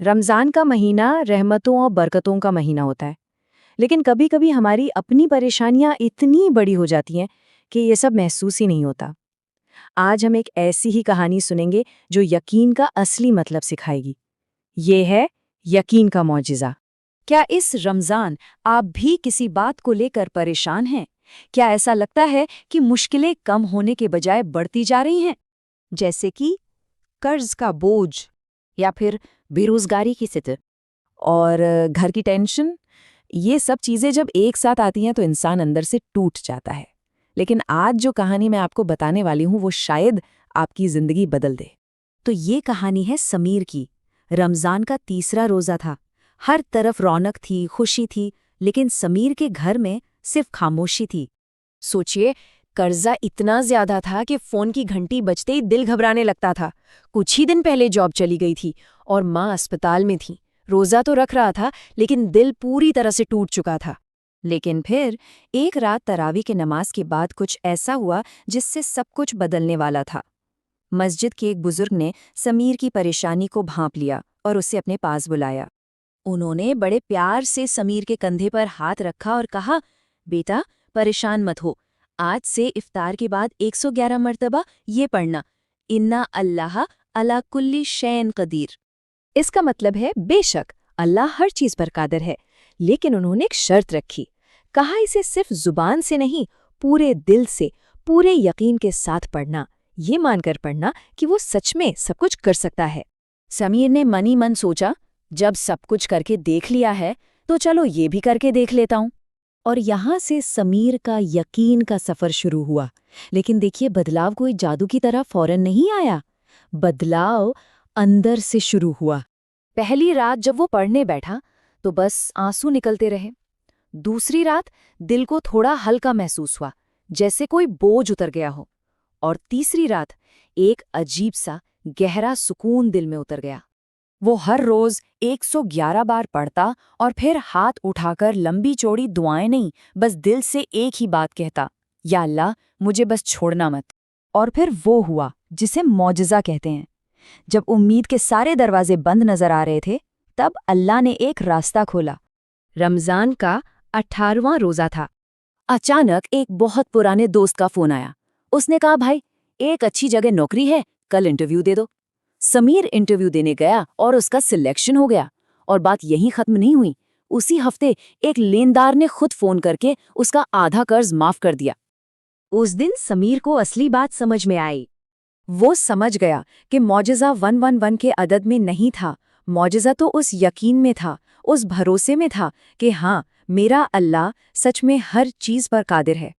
रमज़ान का महीना रहमतों और बरकतों का महीना होता है। लेकिन कभी-कभी हमारी अपनी परेशानियां इतनी बड़ी हो जाती हैं कि ये सब महसूस ही नहीं होता। आज हम एक ऐसी ही कहानी सुनेंगे जो यकीन का असली मतलब सिखाएगी। ये है यकीन का मौजिज़ा। क्या इस रमज़ान आप भी किसी बात को लेकर परेशान हैं? क्या ऐसा लगता है कि मुश्किलें कम होने के बजाय बढ़ती जा रही हैं? जैसे कि कर्ज का बोझ या फिर बेरोजगारी की स्थिति और घर की टेंशन। ये सब चीजें जब एक साथ आती हैं तो इंसान अंदर से टूट जाता है। लेकिन आज जो कहानी मैं आपको बताने वाली हूँ वो शायद आपकी जिंदगी बदल दे। तो ये कहानी है समीर की। रमजान का तीसरा रोजा था। हर तरफ रौनक थी, खुशी थी, लेकिन समीर के घर में सिर्फ खामोशी थी। सोचिए, कर्जा इतना ज्यादा था कि फोन की घंटी बजते ही दिल घबराने लगता था। कुछ ही दिन पहले जॉब चली गई थी और माँ अस्पताल में थी। रोजा तो रख रहा था, लेकिन दिल पूरी तरह से टूट चुका था। लेकिन फिर एक रात तरावी के नमाज के बाद कुछ ऐसा हुआ जिससे सब कुछ बदलने वाला था। मस्जिद के एक बुजुर्ग ने समीर की परेशानी को भांप लिया और उसे अपने पास बुलाया। उन्होंने बड़े प्यार से समीर के कंधे पर हाथ रखा और कहा, बेटा, परेशान मत हो। आज से इफ्तार के बाद 111 मर्तबा ये पढ़ना, इन्ना अल्लाह अला कुल्ली शैन कदीर। इसका मतलब है बेशक अल्लाह हर चीज पर कादिर है। लेकिन उन्होंने एक शर्त रखी। कहा, इसे सिर्फ जुबान से नहीं, पूरे दिल से, पूरे यकीन के साथ पढ़ना। ये मानकर पढ़ना कि वो सच में सब कुछ कर सकता है। समीर ने मन ही मन सोचा, जब सब कुछ करके देख लिया है तो चलो ये भी करके देख लेता हूं। और यहां से समीर का यकीन का सफर शुरू हुआ। लेकिन देखिए, बदलाव कोई जादू की तरह फौरन नहीं आया। बदलाव अंदर से शुरू हुआ। पहली रात जब वो पढ़ने बैठा तो बस आंसू निकलते रहे। दूसरी रात दिल को थोड़ा हल्का महसूस हुआ, जैसे कोई बोझ उतर गया हो। और तीसरी रात एक अजीब सा गहरा सुकून दिल में उतर गया। वो हर रोज 111 बार पढ़ता और फिर हाथ उठाकर लंबी चौड़ी दुआएं नहीं, बस दिल से एक ही बात कहता, या अल्लाह, मुझे बस छोड़ना मत। और फिर वो हुआ जिसे मौजिज़ा कहते हैं। जब उम्मीद के सारे दरवाजे बंद नजर आ रहे थे, तब अल्लाह ने एक रास्ता खोला। रमजान का 18वां रोजा था। अचानक एक बहुत पुराने दोस्त का फोन आया। उसने कहा, भाई, एक अच्छी जगह नौकरी है, कल इंटरव्यू दे दो। समीर इंटरव्यू देने गया और उसका सिलेक्शन हो गया। और बात यहीं खत्म नहीं हुई। उसी हफ्ते एक लेनदार ने खुद फोन करके उसका आधा कर्ज माफ कर दिया। उस दिन समीर को असली बात समझ में आई। वो समझ गया कि मौजिज़ा 111 के अदद में नहीं था। मौजिज़ा तो उस यकीन में था, उस भरोसे में था कि हाँ, मेरा अल्लाह सच में हर चीज़ पर कादिर है।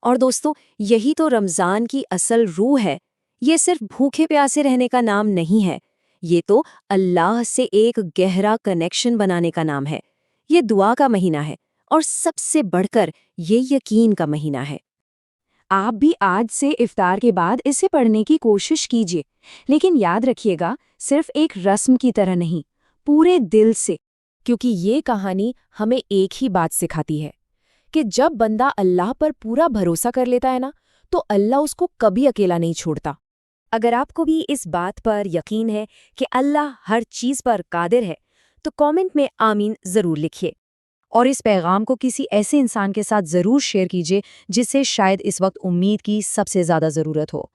और दोस्तों, यही तो रमज़ान की असल रूह है। ये सिर्फ भूखे प्यासे रहने का नाम नहीं है। ये तो अल्लाह से एक गहरा कनेक्शन बनाने का नाम है। ये दुआ का महीना है और सबसे बढ़कर ये यकीन का महीना है। आप भी आज से इफ्तार के बाद इसे पढ़ने की कोशिश कीजिए। लेकिन याद रखिएगा, सिर्फ एक रस्म की तरह नहीं, पूरे दिल से। क्योंकि ये कहानी हमें एक ही बात सिखाती है कि जब बंदा अल्लाह पर पूरा भरोसा कर लेता है ना, तो अल्लाह उसको कभी अकेला नहीं छोड़ता। अगर आपको भी इस बात पर यकीन है कि अल्लाह हर चीज़ पर कादिर है, तो कमेंट में आमीन ज़रूर लिखिए। और इस पैगाम को किसी ऐसे इंसान के साथ ज़रूर शेयर कीजिए जिसे शायद इस वक्त उम्मीद की सबसे ज़्यादा ज़रूरत हो।